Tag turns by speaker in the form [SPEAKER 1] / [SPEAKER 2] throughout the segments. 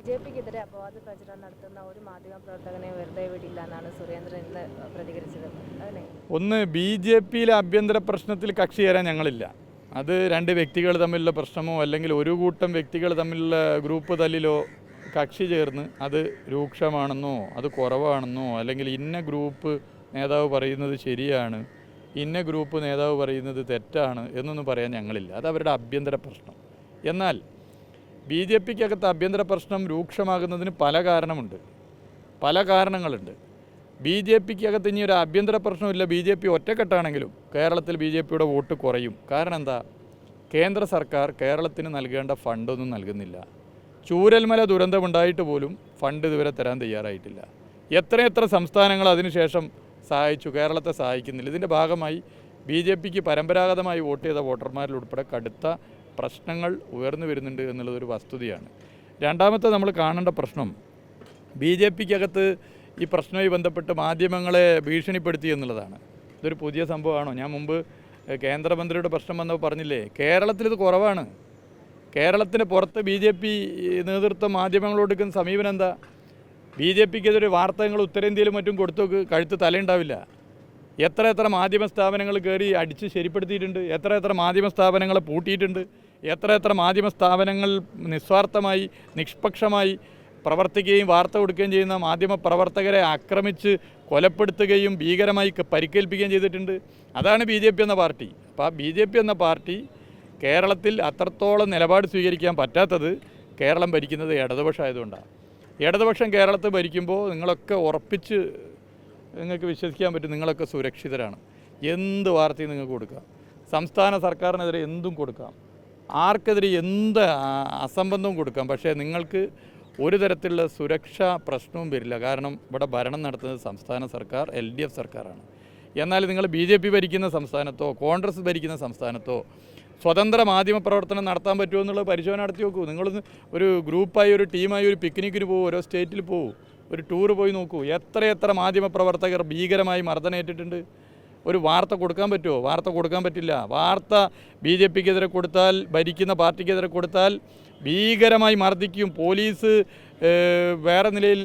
[SPEAKER 1] ബിജെപിക്കെതിരെ അപവാദ പ്രചരണം നടത്തുന്ന ഒരു മാധ്യമപ്രവർത്തകനെ വെറുതെ വിടില്ല എന്നാണ് സുരേന്ദ്രൻ ഇന്ന് പ്രതികരിച്ചത്. അതല്ലേ
[SPEAKER 2] ഒന്ന് ബിജെപിയിലെ ആഭ്യന്തര പ്രശ്നത്തിൽ കക്ഷി ചേരാൻ ഞങ്ങളില്ല. അത് രണ്ട് വ്യക്തികൾ തമ്മിലുള്ള പ്രശ്നമോ അല്ലെങ്കിൽ ഒരു കൂട്ടം വ്യക്തികൾ തമ്മിലുള്ള ഗ്രൂപ്പ് തല്ലിലോ കക്ഷി ചേർന്ന് അത് രൂക്ഷമാണെന്നോ അത് കുറവാണെന്നോ അല്ലെങ്കിൽ ഇന്ന ഗ്രൂപ്പ് നേതാവ് പറയുന്നത് ശരിയാണ്, ഇന്ന ഗ്രൂപ്പ് നേതാവ് പറയുന്നത് തെറ്റാണ് എന്നൊന്നും പറയാൻ ഞങ്ങളില്ല. അത് അവരുടെ ആഭ്യന്തര പ്രശ്നം. എന്നാൽ ബി ജെ പിക്കകത്ത് ആഭ്യന്തര പ്രശ്നം രൂക്ഷമാകുന്നതിന് പല കാരണങ്ങളുണ്ട്. ബി ജെ പിക്കകത്ത് ഇനി ഒരു ആഭ്യന്തര പ്രശ്നമില്ല, ബി ജെ പി ഒറ്റക്കെട്ടാണെങ്കിലും കേരളത്തിൽ ബി ജെ പിയുടെ വോട്ട് കുറയും. കാരണം എന്താ? കേന്ദ്ര സർക്കാർ കേരളത്തിന് നൽകേണ്ട ഫണ്ടൊന്നും നൽകുന്നില്ല. ചൂരൽമല ദുരന്തമുണ്ടായിട്ട് പോലും ഫണ്ട് ഇതുവരെ തരാൻ തയ്യാറായിട്ടില്ല. എത്രയെത്ര സംസ്ഥാനങ്ങൾ അതിനുശേഷം സഹായിച്ചു, കേരളത്തെ സഹായിക്കുന്നില്ല. ഇതിൻ്റെ ഭാഗമായി ബി ജെ പിക്ക് പരമ്പരാഗതമായി വോട്ട് ചെയ്ത വോട്ടർമാരിലുൾപ്പെടെ കടുത്ത പ്രശ്നങ്ങൾ ഉയർന്നു വരുന്നുണ്ട് എന്നുള്ളതൊരു വസ്തുതയാണ്. രണ്ടാമത്തെ നമ്മൾ കാണേണ്ട പ്രശ്നം ബി ജെ പിക്കകത്ത് ഈ പ്രശ്നവുമായി ബന്ധപ്പെട്ട് മാധ്യമങ്ങളെ ഭീഷണിപ്പെടുത്തി എന്നുള്ളതാണ്. ഇതൊരു പുതിയ സംഭവമാണോ? ഞാൻ മുമ്പ് കേന്ദ്രമന്ത്രിയുടെ പ്രശ്നം വന്നപ്പോൾ പറഞ്ഞില്ലേ, കേരളത്തിലിത് കുറവാണ്. കേരളത്തിന് പുറത്ത് ബി ജെ പി നേതൃത്വം മാധ്യമങ്ങളോട് എടുക്കുന്ന സമീപനം എന്താ? ബി ജെ പിക്കെതിരെ വാർത്തകൾ ഉത്തരേന്ത്യയിലും മറ്റും കൊടുത്തു കഴുത്ത് തലയുണ്ടാവില്ല. എത്ര മാധ്യമ സ്ഥാപനങ്ങൾ കയറി അടിച്ച് ശരിപ്പെടുത്തിയിട്ടുണ്ട്, എത്ര മാധ്യമ സ്ഥാപനങ്ങളെ പൂട്ടിയിട്ടുണ്ട്, എത്ര മാധ്യമ സ്ഥാപനങ്ങൾ നിസ്വാർത്ഥമായി നിഷ്പക്ഷമായി പ്രവർത്തിക്കുകയും വാർത്ത കൊടുക്കുകയും ചെയ്യുന്ന മാധ്യമ പ്രവർത്തകരെ ആക്രമിച്ച് കൊലപ്പെടുത്തുകയും ഭീകരമായി പരിക്കേൽപ്പിക്കുകയും ചെയ്തിട്ടുണ്ട്. അതാണ് ബി ജെ പി എന്ന പാർട്ടി. അപ്പോൾ ആ ബി ജെ പി എന്ന പാർട്ടി കേരളത്തിൽ അത്രത്തോളം നിലപാട് സ്വീകരിക്കാൻ പറ്റാത്തത് കേരളം ഭരിക്കുന്നത് ഇടതുപക്ഷമായതുകൊണ്ടാണ്. ഇടതുപക്ഷം കേരളത്തിൽ ഭരിക്കുമ്പോൾ നിങ്ങളൊക്കെ ഉറപ്പിച്ച് നിങ്ങൾക്ക് വിശ്വസിക്കാൻ പറ്റും, നിങ്ങളൊക്കെ സുരക്ഷിതരാണ്. എന്ത് വാർത്തയും നിങ്ങൾക്ക് കൊടുക്കാം, സംസ്ഥാന സർക്കാരിനെതിരെ എന്തും കൊടുക്കാം, ആർക്കെതിരെ എന്ത് അസംബന്ധവും കൊടുക്കാം. പക്ഷേ നിങ്ങൾക്ക് ഒരു തരത്തിലുള്ള സുരക്ഷാ പ്രശ്നവും വരില്ല. കാരണം ഇവിടെ ഭരണം നടത്തുന്നത് സംസ്ഥാന സർക്കാർ, LDF സർക്കാരാണ്. എന്നാൽ നിങ്ങൾ ബി ജെ പി ഭരിക്കുന്ന സംസ്ഥാനത്തോ കോൺഗ്രസ് ഭരിക്കുന്ന സംസ്ഥാനത്തോ സ്വതന്ത്ര മാധ്യമ പ്രവർത്തനം നടത്താൻ പറ്റുമോ എന്നുള്ളത് പരിശോധന നടത്തി നോക്കൂ. നിങ്ങൾ ഒരു ഗ്രൂപ്പായി ഒരു ടീമായി ഒരു പിക്നിക്കിന് പോകും, ഓരോ സ്റ്റേറ്റിൽ പോകും, ഒരു ടൂർ പോയി നോക്കൂ. എത്ര മാധ്യമ പ്രവർത്തകർ ഭീകരമായി മർദ്ദനേറ്റിട്ടുണ്ട്. ഒരു വാർത്ത കൊടുക്കാൻ പറ്റുമോ? വാർത്ത കൊടുക്കാൻ പറ്റില്ല. വാർത്ത ബി ജെ പിക്കെതിരെ കൊടുത്താൽ, ഭരിക്കുന്ന പാർട്ടിക്കെതിരെ കൊടുത്താൽ ഭീകരമായി മർദ്ദിക്കും, പോലീസ് വേറെ നിലയിൽ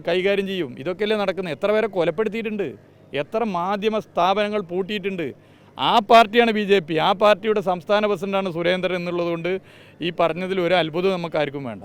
[SPEAKER 2] കൈകാര്യം ചെയ്യും. ഇതൊക്കെയല്ലേ നടക്കുന്നത്. എത്ര പേരെ കൊലപ്പെടുത്തിയിട്ടുണ്ട്, എത്ര മാധ്യമ സ്ഥാപനങ്ങൾ പൂട്ടിയിട്ടുണ്ട്. ആ പാർട്ടിയാണ് ബി ജെ പി. ആ പാർട്ടിയുടെ സംസ്ഥാന പ്രസിഡന്റാണ് സുരേന്ദ്രൻ എന്നുള്ളതുകൊണ്ട് ഈ പറഞ്ഞതിൽ ഒരു അത്ഭുതവും നമുക്കാർക്കും വേണ്ട.